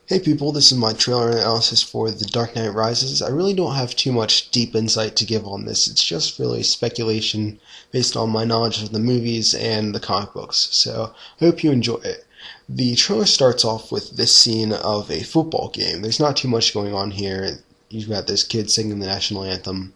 Hey people, this is my trailer analysis for The Dark Knight Rises. I really don't have too much deep insight to give on this. It's just really speculation based on my knowledge of the movies and the comic books, so I hope you enjoy it. The trailer starts off with this scene of a football game. There's not too much going on here. You've got this kid singing the national anthem.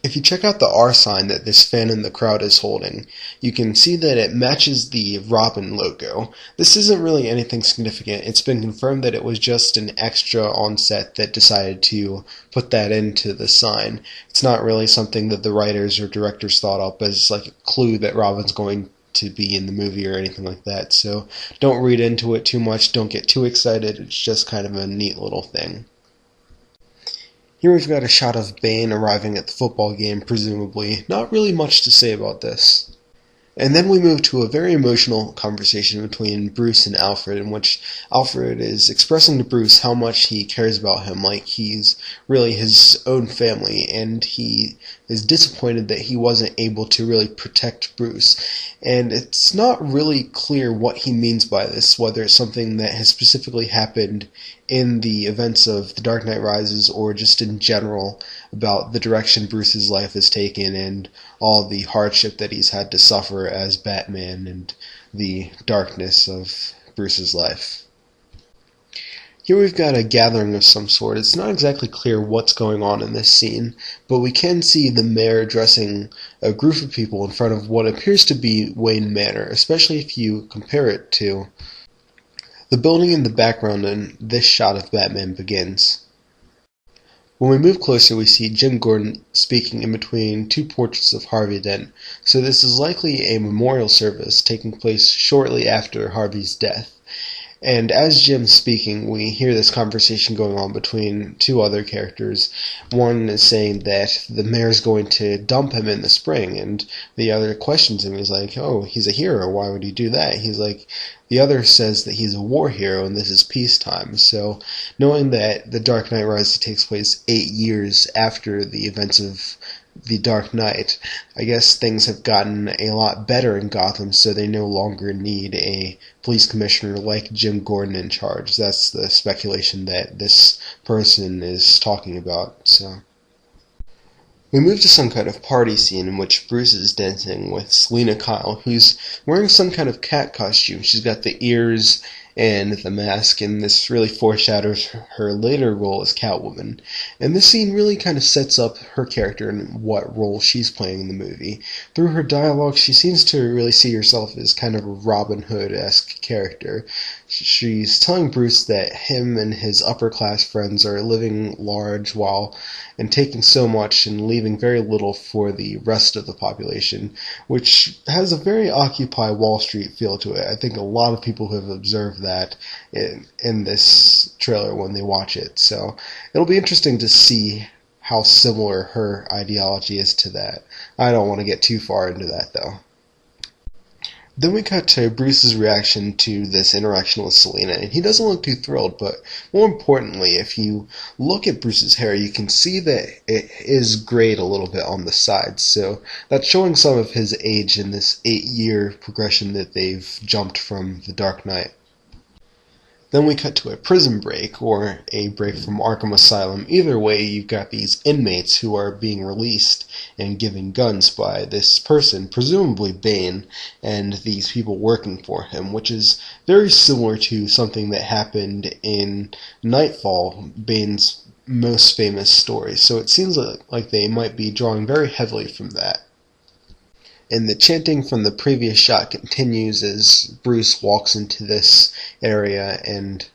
If you check out the R sign that this fan in the crowd is holding, you can see that it matches the Robin logo. This isn't really anything significant. It's been confirmed that it was just an extra on set that decided to put that into the sign. It's not really something that the writers or directors thought up as like a clue that Robin's going to be in the movie or anything like that. So don't read into it too much. Don't get too excited. It's just kind of a neat little thing. Here we've got a shot of Bane arriving at the football game, presumably. Not really much to say about this. And then we move to a very emotional conversation between Bruce and Alfred, in which Alfred is expressing to Bruce how much he cares about him, like he's really his own family, and he is disappointed that he wasn't able to really protect Bruce. And it's not really clear what he means by this, whether it's something that has specifically happened in the events of The Dark Knight Rises or just in general about the direction Bruce's life has taken and all the hardship that he's had to suffer as Batman and the darkness of Bruce's life. Here we've got a gathering of some sort. It's not exactly clear what's going on in this scene, but we can see the mayor addressing a group of people in front of what appears to be Wayne Manor, especially if you compare it to the building in the background in this shot of Batman Begins. When we move closer, we see Jim Gordon speaking in between two portraits of Harvey Dent, so this is likely a memorial service taking place shortly after Harvey's death. And as Jim's speaking, we hear this conversation going on between two other characters. One is saying that the mayor's going to dump him in the spring, and the other questions him. He's like, oh, he's a hero, why would he do that? He's like, the other says that he's a war hero and this is peacetime. So knowing that The Dark Knight Rises takes place 8 years after the events of The Dark Knight, I guess things have gotten a lot better in Gotham, so they no longer need a police commissioner like Jim Gordon in charge. That's the speculation that this person is talking about. So we move to some kind of party scene in which Bruce is dancing with Selina Kyle, who's wearing some kind of cat costume. She's got the ears and the mask, and this really foreshadows her later role as Catwoman. And this scene really kind of sets up her character and what role she's playing in the movie. Through her dialogue, she seems to really see herself as kind of a Robin Hood-esque character. She's telling Bruce that him and his upper-class friends are living large and taking so much and leaving very little for the rest of the population, which has a very Occupy Wall Street feel to it. I think a lot of people have observed that in this trailer when they watch it. So it'll be interesting to see how similar her ideology is to that. I don't want to get too far into that, though. Then we cut to Bruce's reaction to this interaction with Selina, and he doesn't look too thrilled, but more importantly, if you look at Bruce's hair, you can see that it is grayed a little bit on the sides, so that's showing some of his age in this 8-year progression that they've jumped from The Dark Knight. Then we cut to a prison break, or a break from Arkham Asylum. Either way, you've got these inmates who are being released and given guns by this person, presumably Bane, and these people working for him, which is very similar to something that happened in Nightfall, Bane's most famous story. So it seems like they might be drawing very heavily from that. And the chanting from the previous shot continues as Bruce walks into this area, and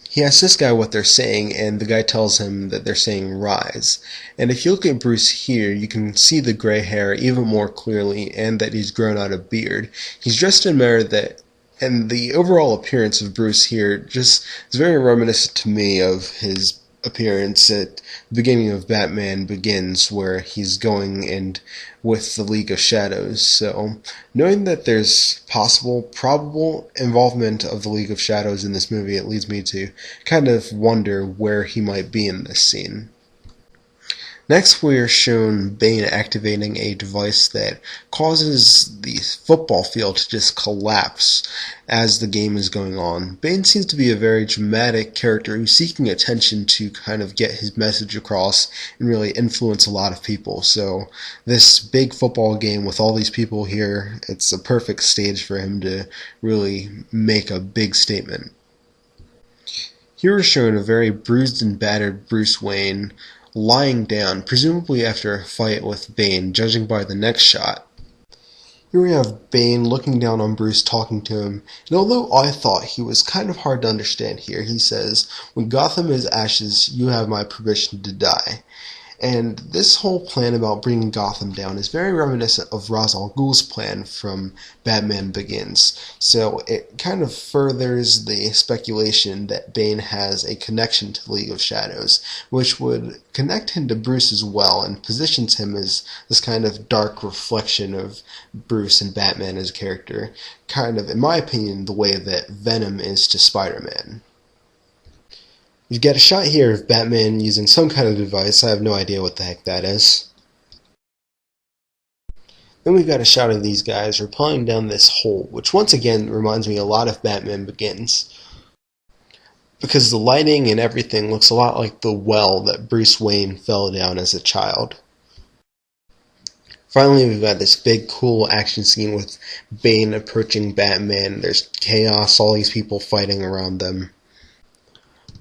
he asks this guy what they're saying, and the guy tells him that they're saying rise. And if you look at Bruce here, you can see the gray hair even more clearly, and that he's grown out a beard. He's dressed in a manner that, and the overall appearance of Bruce here just is very reminiscent to me of his appearance at the beginning of Batman Begins, where he's going and with the League of Shadows. So knowing that there's probable involvement of the League of Shadows in this movie, it leads me to kind of wonder where he might be in this scene. Next, we are shown Bane activating a device that causes the football field to just collapse as the game is going on. Bane seems to be a very dramatic character who's seeking attention to kind of get his message across and really influence a lot of people. So this big football game with all these people here, it's a perfect stage for him to really make a big statement. Here we're shown a very bruised and battered Bruce Wayne lying down, presumably after a fight with Bane, judging by the next shot. Here we have Bane looking down on Bruce, talking to him, and although I thought he was kind of hard to understand here, he says, "When Gotham is ashes, you have my permission to die." And this whole plan about bringing Gotham down is very reminiscent of Ra's al Ghul's plan from Batman Begins. So it kind of furthers the speculation that Bane has a connection to the League of Shadows, which would connect him to Bruce as well and positions him as this kind of dark reflection of Bruce and Batman as a character, kind of, in my opinion, the way that Venom is to Spider-Man. We've got a shot here of Batman using some kind of device. I have no idea what the heck that is. Then we've got a shot of these guys rappelling down this hole, which once again reminds me a lot of Batman Begins, because the lighting and everything looks a lot like the well that Bruce Wayne fell down as a child. Finally, we've got this big, cool action scene with Bane approaching Batman. There's chaos, all these people fighting around them.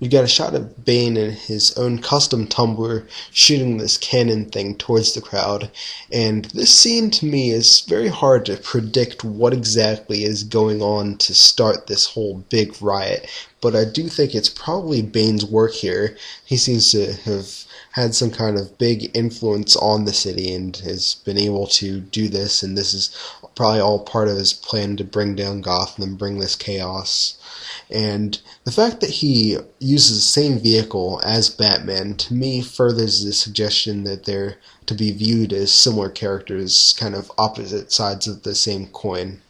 We've got a shot of Bane in his own custom tumbler shooting this cannon thing towards the crowd, and this scene to me is very hard to predict what exactly is going on to start this whole big riot, but I do think it's probably Bane's work here. He seems to have had some kind of big influence on the city and has been able to do this, and this is probably all part of his plan to bring down Gotham and bring this chaos. And the fact that he uses the same vehicle as Batman, to me, furthers the suggestion that they're to be viewed as similar characters, kind of opposite sides of the same coin.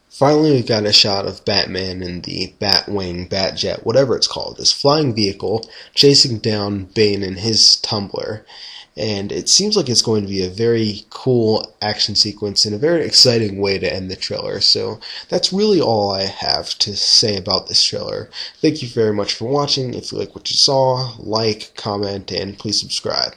Finally, we've got a shot of Batman in the Batwing, Batjet, whatever it's called, this flying vehicle chasing down Bane in his tumbler. And it seems like it's going to be a very cool action sequence and a very exciting way to end the trailer. So that's really all I have to say about this trailer. Thank you very much for watching. If you like what you saw, like, comment, and please subscribe.